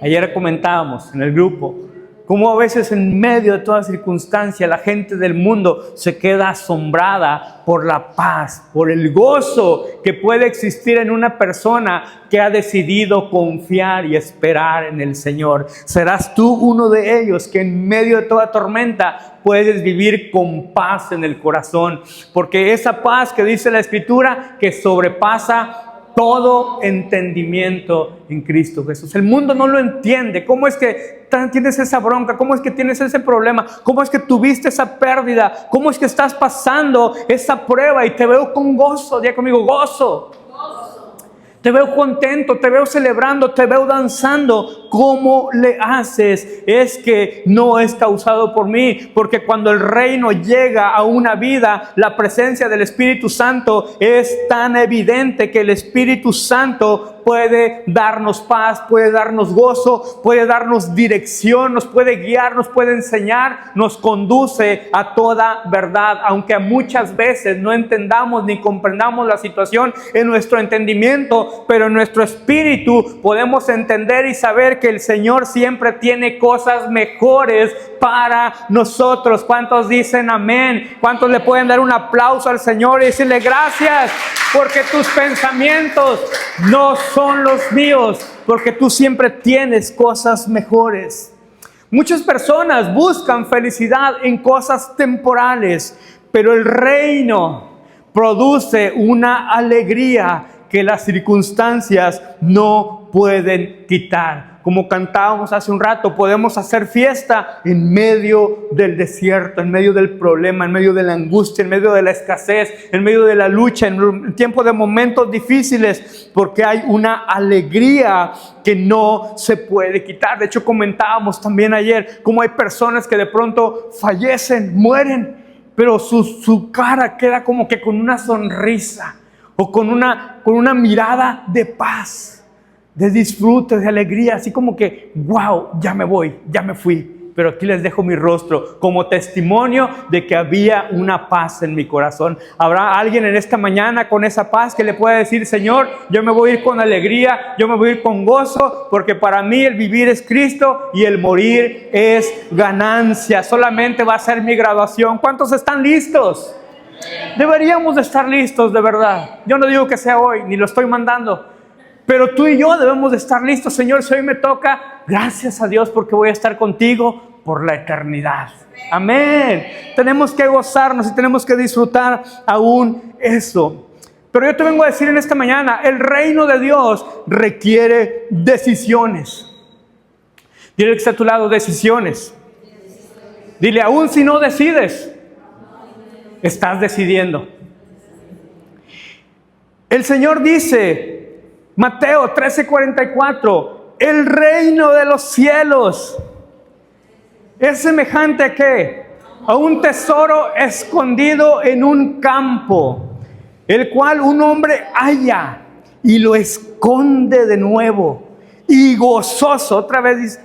Ayer comentábamos en el grupo cómo a veces en medio de toda circunstancia la gente del mundo se queda asombrada por la paz, por el gozo que puede existir en una persona que ha decidido confiar y esperar en el Señor. ¿Serás tú uno de ellos que en medio de toda tormenta puedes vivir con paz en el corazón? Porque esa paz que dice la Escritura que sobrepasa todo entendimiento en Cristo Jesús. El mundo no lo entiende. ¿Cómo es que tienes esa bronca? ¿Cómo es que tienes ese problema? ¿Cómo es que tuviste esa pérdida? ¿Cómo es que estás pasando esa prueba? Y te veo con gozo. Diga conmigo, gozo. Te veo contento, te veo celebrando, te veo danzando. ¿Cómo le haces? Es que no es causado por mí, porque cuando el reino llega a una vida, la presencia del Espíritu Santo es tan evidente que el Espíritu Santo puede darnos paz, puede darnos gozo, puede darnos dirección, nos puede guiar, nos puede enseñar, nos conduce a toda verdad, aunque muchas veces no entendamos ni comprendamos la situación en nuestro entendimiento, pero en nuestro espíritu podemos entender y saber que el Señor siempre tiene cosas mejores para nosotros. ¿Cuántos dicen amén? ¿Cuántos le pueden dar un aplauso al Señor y decirle gracias? Porque tus pensamientos no son los míos, porque tú siempre tienes cosas mejores. Muchas personas buscan felicidad en cosas temporales, pero el reino produce una alegría que las circunstancias no pueden quitar. Como cantábamos hace un rato, podemos hacer fiesta en medio del desierto, en medio del problema, en medio de la angustia, en medio de la escasez, en medio de la lucha, en tiempo de momentos difíciles, porque hay una alegría que no se puede quitar. De hecho, comentábamos también ayer cómo hay personas que de pronto fallecen, mueren, pero su cara queda como que con una sonrisa o con una mirada de paz, de disfrute, de alegría, así como que, wow, ya me voy, ya me fui, pero aquí les dejo mi rostro como testimonio de que había una paz en mi corazón. ¿Habrá alguien en esta mañana con esa paz que le pueda decir, Señor, yo me voy a ir con alegría, yo me voy a ir con gozo, porque para mí el vivir es Cristo y el morir es ganancia? Solamente va a ser mi graduación. ¿Cuántos están listos? Deberíamos de estar listos, de verdad. Yo no digo que sea hoy, ni lo estoy mandando, pero tú y yo debemos de estar listos. Señor, si hoy me toca, gracias a Dios porque voy a estar contigo por la eternidad. Amén. Tenemos que gozarnos y tenemos que disfrutar aún eso. Pero yo te vengo a decir en esta mañana, el reino de Dios requiere decisiones. Dile al que está a tu lado, decisiones. Dile, aún si no decides, estás decidiendo. El Señor dice, Mateo 13:44, el reino de los cielos es semejante a ¿qué? A un tesoro escondido en un campo, el cual un hombre halla y lo esconde de nuevo. Y gozoso, otra vez dice,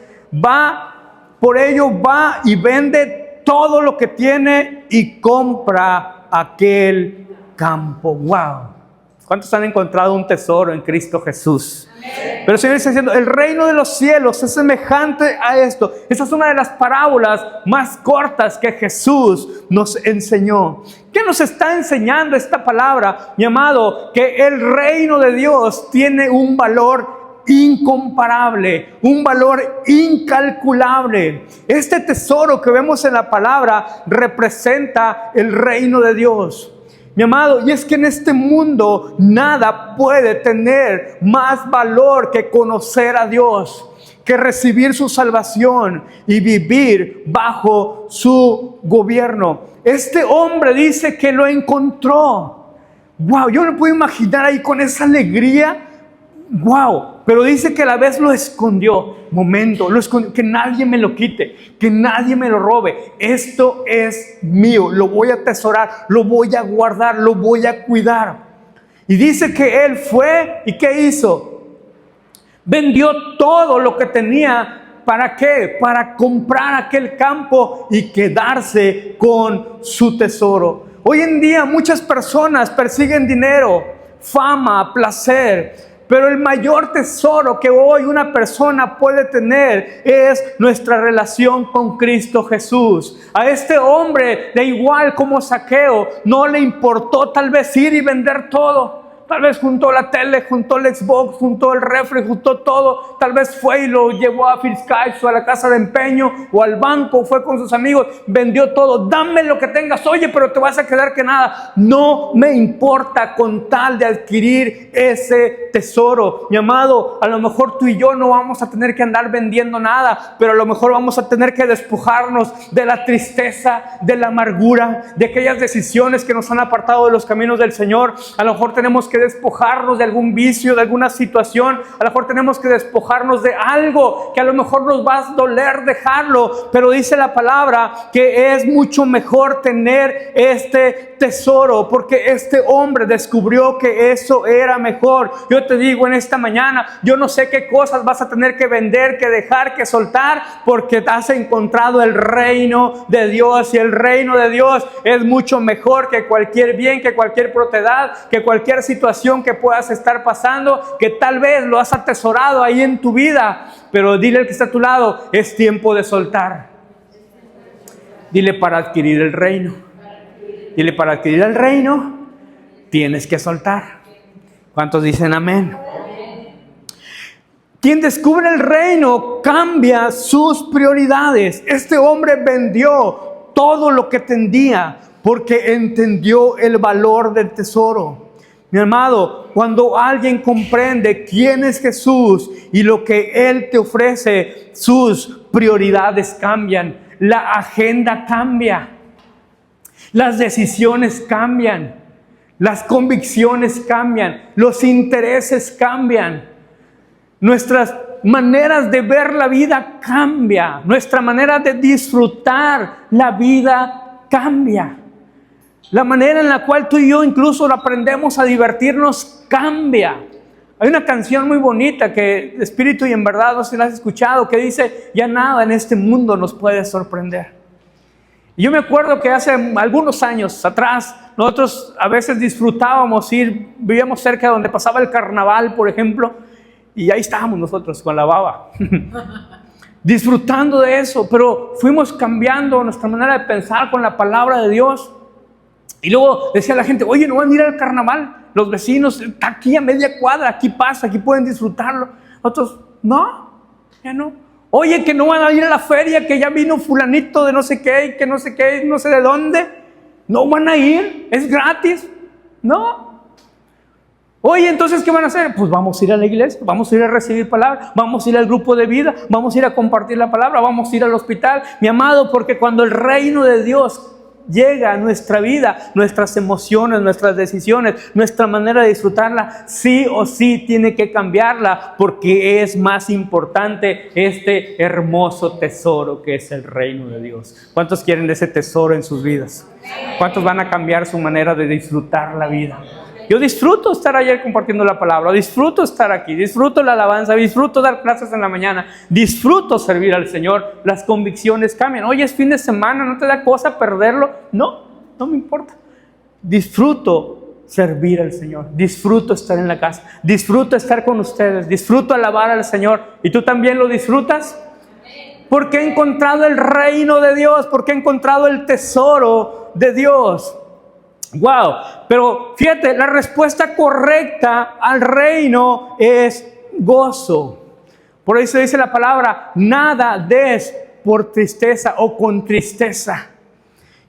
por ello va y vende todo lo que tiene y compra aquel campo. ¡Wow! ¿Cuántos han encontrado un tesoro en Cristo Jesús? Amén. Pero el Señor está diciendo, el reino de los cielos es semejante a esto. Esta es una de las parábolas más cortas que Jesús nos enseñó. ¿Qué nos está enseñando esta palabra, mi amado? Que el reino de Dios tiene un valor incomparable, un valor incalculable. Este tesoro que vemos en la palabra representa el reino de Dios, mi amado, y es que en este mundo nada puede tener más valor que conocer a Dios, que recibir su salvación y vivir bajo su gobierno. Este hombre dice que lo encontró. Wow, yo no puedo imaginar ahí con esa alegría. Wow, pero dice que a la vez lo escondió. Momento, lo escondió, que nadie me lo quite, que nadie me lo robe. Esto es mío, lo voy a atesorar, lo voy a guardar, lo voy a cuidar. Y dice que él fue, ¿y qué hizo? Vendió todo lo que tenía. ¿Para qué? Para comprar aquel campo y quedarse con su tesoro. Hoy en día muchas personas persiguen dinero, fama, placer. Pero el mayor tesoro que hoy una persona puede tener es nuestra relación con Cristo Jesús. A este hombre, de igual como Zaqueo, no le importó tal vez ir y vender todo. Tal vez juntó la tele, juntó el Xbox, juntó el refri, juntó todo. Tal vez fue y lo llevó a Firscaich o a la casa de empeño o al banco, fue con sus amigos, vendió todo. Dame lo que tengas, oye, pero te vas a quedar que nada. No me importa con tal de adquirir ese tesoro. Mi amado, a lo mejor tú y yo no vamos a tener que andar vendiendo nada, pero a lo mejor vamos a tener que despojarnos de la tristeza, de la amargura, de aquellas decisiones que nos han apartado de los caminos del Señor. A lo mejor tenemos que despojarnos de algún vicio, de alguna situación. A lo mejor tenemos que despojarnos de algo que a lo mejor nos va a doler dejarlo, pero dice la palabra que es mucho mejor tener este tesoro, porque este hombre descubrió que eso era mejor. Yo te digo en esta mañana, yo no sé qué cosas vas a tener que vender, que dejar, que soltar, porque has encontrado el reino de Dios, y el reino de Dios es mucho mejor que cualquier bien, que cualquier propiedad, que cualquier situación que puedas estar pasando, que tal vez lo has atesorado ahí en tu vida. Pero dile al que está a tu lado, es tiempo de soltar. Dile, para adquirir el reino. Dile, para adquirir el reino tienes que soltar. ¿Cuántos dicen amén? Quien descubre el reino cambia sus prioridades. Este hombre vendió todo lo que tenía porque entendió el valor del tesoro. Mi amado, cuando alguien comprende quién es Jesús y lo que Él te ofrece, sus prioridades cambian, la agenda cambia, las decisiones cambian, las convicciones cambian, los intereses cambian, nuestras maneras de ver la vida cambia, nuestra manera de disfrutar la vida cambia. La manera en la cual tú y yo incluso aprendemos a divertirnos cambia. Hay una canción muy bonita que Espíritu y en verdad, no sé si la has escuchado, que dice, ya nada en este mundo nos puede sorprender. Y yo me acuerdo que hace algunos años atrás, nosotros a veces disfrutábamos ir, vivíamos cerca de donde pasaba el carnaval, por ejemplo, y ahí estábamos nosotros con la baba, disfrutando de eso, pero fuimos cambiando nuestra manera de pensar con la palabra de Dios. Y luego decía la gente, oye, ¿no van a ir al carnaval? Los vecinos, está aquí a media cuadra, aquí pasa, aquí pueden disfrutarlo. Otros, no, ya no. Oye, que no van a ir a la feria, que ya vino fulanito de no sé qué, y que no sé qué, no sé de dónde. No van a ir, es gratis. No. Oye, entonces, ¿qué van a hacer? Pues vamos a ir a la iglesia, vamos a ir a recibir palabra, vamos a ir al grupo de vida, vamos a ir a compartir la palabra, vamos a ir al hospital. Mi amado, porque cuando el reino de Dios llega a nuestra vida, nuestras emociones, nuestras decisiones, nuestra manera de disfrutarla, sí o sí tiene que cambiarla, porque es más importante este hermoso tesoro que es el reino de Dios. ¿Cuántos quieren ese tesoro en sus vidas? ¿Cuántos van a cambiar su manera de disfrutar la vida? Yo disfruto estar ayer compartiendo la palabra, disfruto estar aquí, disfruto la alabanza, disfruto dar clases en la mañana, disfruto servir al Señor. Las convicciones cambian. Oye, es fin de semana, ¿no te da cosa perderlo? No me importa. Disfruto servir al Señor, disfruto estar en la casa, disfruto estar con ustedes, disfruto alabar al Señor. ¿Y tú también lo disfrutas? Porque he encontrado el reino de Dios, porque he encontrado el tesoro de Dios. Wow, pero fíjate, la respuesta correcta al reino es gozo. Por eso dice la palabra, nada des por tristeza o con tristeza.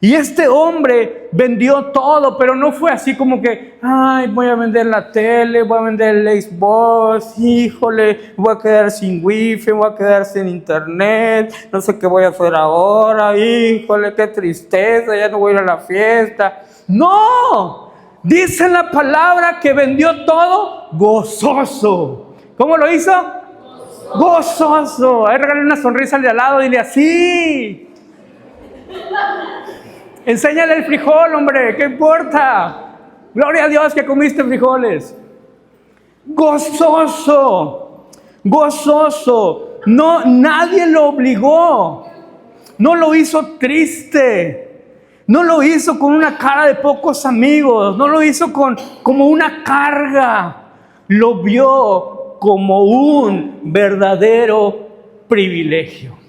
Y este hombre vendió todo, pero no fue así como que, ay, voy a vender la tele, voy a vender el Xbox, híjole, voy a quedar sin wifi, voy a quedar sin internet, no sé qué voy a hacer ahora, híjole, qué tristeza, ya no voy a ir a la fiesta. No, dice la palabra que vendió todo gozoso. ¿Cómo lo hizo? Gozoso. Ahí regálale una sonrisa al de al lado, dile así. Enséñale el frijol, hombre, ¿qué importa? Gloria a Dios que comiste frijoles. Gozoso, gozoso. No, nadie lo obligó. No lo hizo triste. No lo hizo con una cara de pocos amigos. No lo hizo como una carga. Lo vio como un verdadero privilegio.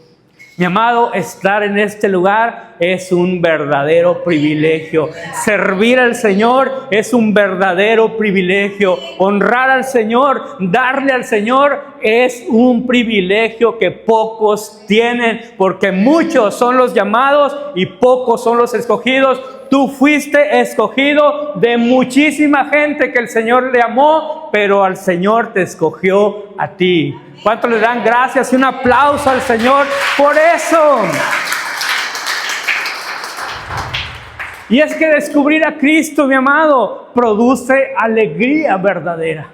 Mi amado, estar en este lugar es un verdadero privilegio. Servir al Señor es un verdadero privilegio. Honrar al Señor, darle al Señor es un privilegio que pocos tienen, porque muchos son los llamados y pocos son los escogidos. Tú fuiste escogido de muchísima gente que el Señor le amó, pero al Señor te escogió a ti. ¿Cuántos le dan gracias y un aplauso al Señor por eso? Y es que descubrir a Cristo, mi amado, produce alegría verdadera.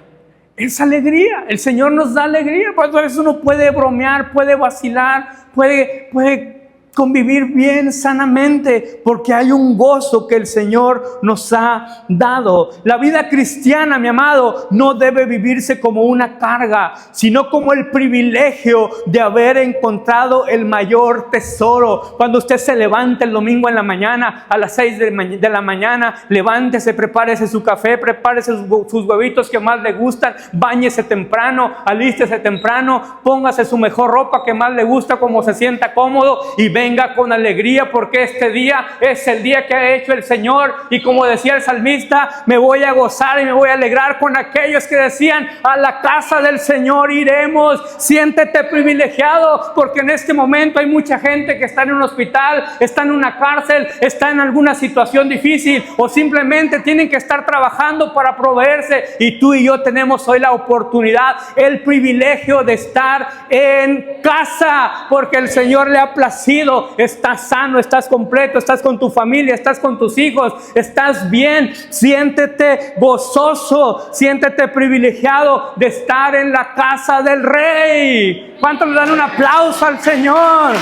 Es alegría. El Señor nos da alegría. Por eso uno puede bromear, puede vacilar, puede convivir bien, sanamente, porque hay un gozo que el Señor nos ha dado. La vida cristiana, mi amado, no debe vivirse como una carga, sino como el privilegio de haber encontrado el mayor tesoro. Cuando usted se levanta el domingo en la mañana, a las 6 de la mañana, levántese, prepárese su café, prepárese sus huevitos que más le gustan, báñese temprano, alístese temprano, póngase su mejor ropa que más le gusta, como se sienta cómodo, y venga con alegría, porque este día es el día que ha hecho el Señor. Y como decía el salmista, me voy a gozar y me voy a alegrar con aquellos que decían, a la casa del Señor iremos. Siéntete privilegiado, porque en este momento hay mucha gente que está en un hospital, está en una cárcel, está en alguna situación difícil, o simplemente tienen que estar trabajando para proveerse, y tú y yo tenemos hoy la oportunidad, el privilegio de estar en casa, porque el Señor le ha placido. Estás sano, estás completo, estás con tu familia, estás con tus hijos, estás bien. Siéntete gozoso, siéntete privilegiado de estar en la casa del Rey. ¿Cuántos le dan un aplauso al Señor?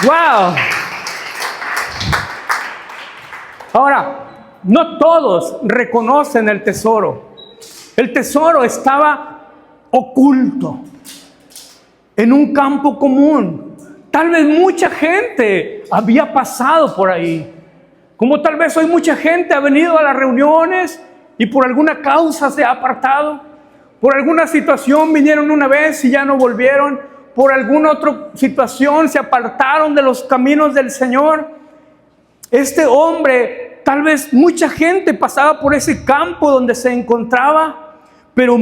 ¡Wow! Ahora, no todos reconocen el tesoro. El tesoro estaba oculto en un campo común. Tal vez mucha gente había pasado por ahí. Como tal vez hoy mucha gente ha venido a las reuniones y por alguna causa se ha apartado. Por alguna situación vinieron una vez y ya no volvieron. Por alguna otra situación se apartaron de los caminos del Señor. Este hombre, tal vez mucha gente pasaba por ese campo donde se encontraba, pero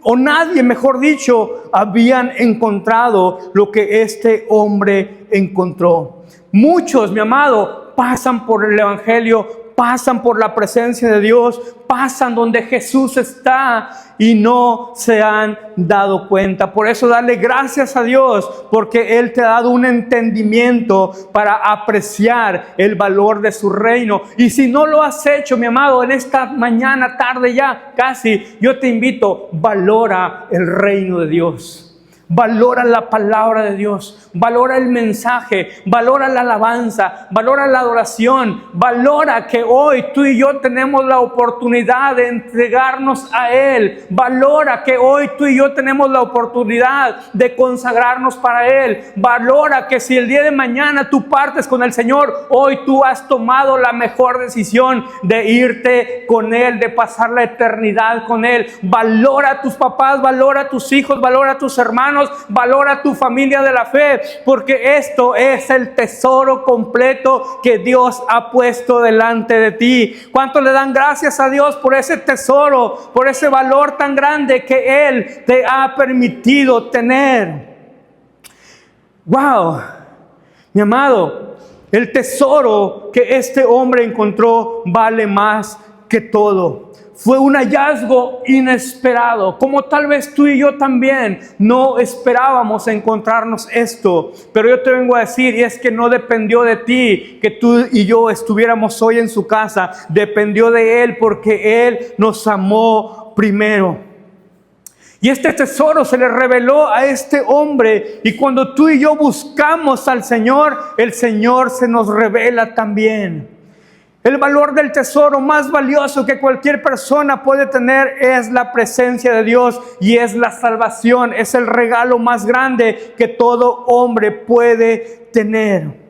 o nadie, mejor dicho, habían encontrado lo que este hombre encontró. Muchos, mi amado, pasan por el Evangelio, pasan por la presencia de Dios, pasan donde Jesús está y no se han dado cuenta. Por eso dale gracias a Dios, porque Él te ha dado un entendimiento para apreciar el valor de su reino. Y si no lo has hecho, mi amado, en esta mañana, tarde ya, casi, yo te invito, valora el reino de Dios. Valora la palabra de Dios, valora el mensaje, valora la alabanza, valora la adoración, valora que hoy tú y yo tenemos la oportunidad de entregarnos a Él, valora que hoy tú y yo tenemos la oportunidad de consagrarnos para Él, valora que si el día de mañana tú partes con el Señor, hoy tú has tomado la mejor decisión de irte con Él, de pasar la eternidad con Él. Valora a tus papás, valora a tus hijos, valora a tus hermanos, valora tu familia de la fe, porque esto es el tesoro completo que Dios ha puesto delante de ti. ¿Cuántos le dan gracias a Dios por ese tesoro, por ese valor tan grande que Él te ha permitido tener? ¡Wow! Mi amado, el tesoro que este hombre encontró vale más que todo. Fue un hallazgo inesperado, como tal vez tú y yo también no esperábamos encontrarnos esto. Pero yo te vengo a decir, y es que no dependió de ti que tú y yo estuviéramos hoy en su casa. Dependió de Él, porque Él nos amó primero. Y este tesoro se le reveló a este hombre. Y cuando tú y yo buscamos al Señor, el Señor se nos revela también. El valor del tesoro más valioso que cualquier persona puede tener es la presencia de Dios y es la salvación. Es el regalo más grande que todo hombre puede tener.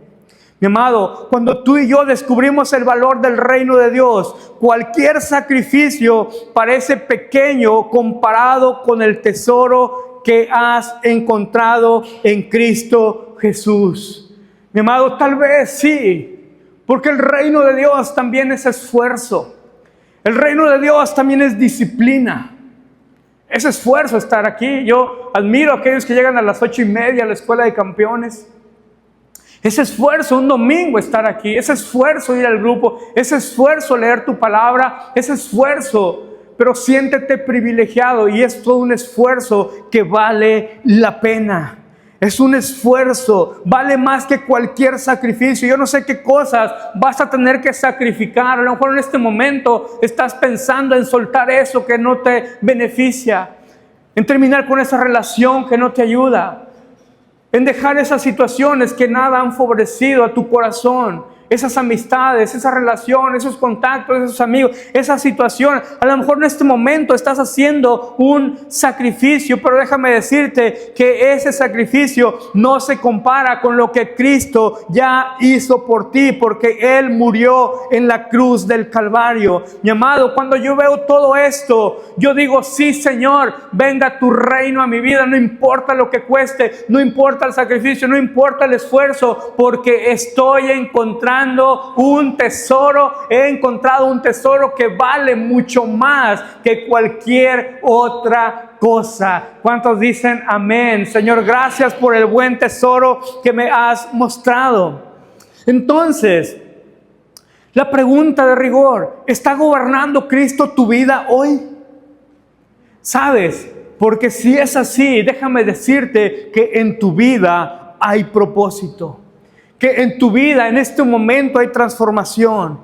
Mi amado, cuando tú y yo descubrimos el valor del reino de Dios, cualquier sacrificio parece pequeño comparado con el tesoro que has encontrado en Cristo Jesús. Mi amado, tal vez sí. Porque el reino de Dios también es esfuerzo. El reino de Dios también es disciplina. Es esfuerzo estar aquí. Yo admiro a aquellos que llegan a las 8:30 a la escuela de campeones. Es esfuerzo un domingo estar aquí. Es esfuerzo ir al grupo. Es esfuerzo leer tu palabra. Es esfuerzo. Pero siéntete privilegiado y es todo un esfuerzo que vale la pena. Es un esfuerzo, vale más que cualquier sacrificio. Yo no sé qué cosas vas a tener que sacrificar. A lo mejor en este momento estás pensando en soltar eso que no te beneficia, en terminar con esa relación que no te ayuda, en dejar esas situaciones que nada han favorecido a tu corazón. Esas amistades, esa relación, esos contactos, esos amigos, esa situación. A lo mejor en este momento estás haciendo un sacrificio, pero déjame decirte que ese sacrificio no se compara con lo que Cristo ya hizo por ti, porque Él murió en la cruz del Calvario. Mi amado, cuando yo veo todo esto, yo digo, sí, Señor, venga tu reino a mi vida, no importa lo que cueste, no importa el sacrificio, no importa el esfuerzo, porque estoy encontrando un tesoro, he encontrado un tesoro que vale mucho más que cualquier otra cosa. ¿Cuántos dicen amén? Señor, gracias por el buen tesoro que me has mostrado. Entonces, la pregunta de rigor, ¿está gobernando Cristo tu vida hoy? ¿Sabes? Porque si es así, déjame decirte que en tu vida hay propósito. Que en tu vida en este momento hay transformación,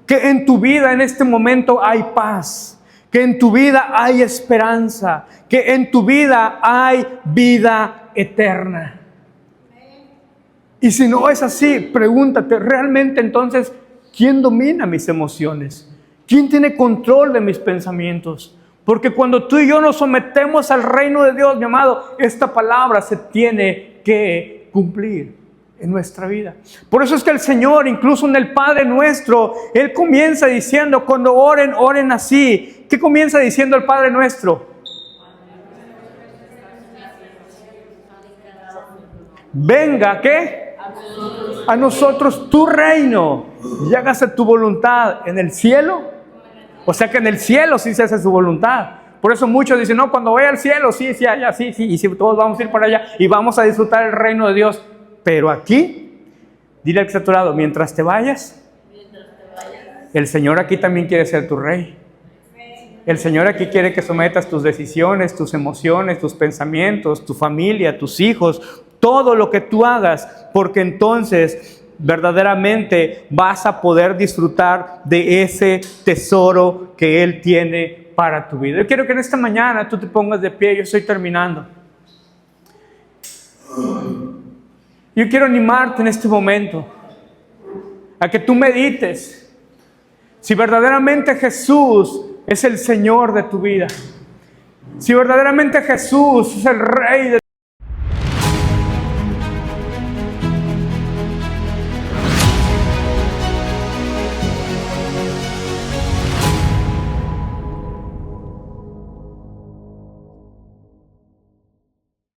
que en tu vida en este momento hay paz, que en tu vida hay esperanza, que en tu vida hay vida eterna. Y si no es así, pregúntate, ¿realmente entonces quién domina mis emociones? ¿Quién tiene control de mis pensamientos? Porque cuando tú y yo nos sometemos al reino de Dios, mi amado, esta palabra se tiene que cumplir en nuestra vida. Por eso es que el Señor, incluso en el Padre Nuestro, Él comienza diciendo, cuando oren, oren así. ¿Qué comienza diciendo el Padre Nuestro? Venga, ¿qué? A nosotros tu reino y hágase tu voluntad en el cielo. O sea que en el cielo sí se hace su voluntad. Por eso muchos dicen, no, cuando vaya al cielo, sí, allá, sí, y si todos vamos a ir para allá y vamos a disfrutar el reino de Dios. Pero aquí, Dile al que está a tu lado, mientras te vayas, el Señor aquí también quiere ser tu rey. El Señor aquí quiere que sometas tus decisiones, tus emociones, tus pensamientos, tu familia, tus hijos, todo lo que tú hagas, porque entonces verdaderamente vas a poder disfrutar de ese tesoro que Él tiene para tu vida. Yo quiero que en esta mañana tú te pongas de pie, yo estoy terminando. Yo quiero animarte en este momento a que tú medites si verdaderamente Jesús es el Señor de tu vida, si verdaderamente Jesús es el Rey de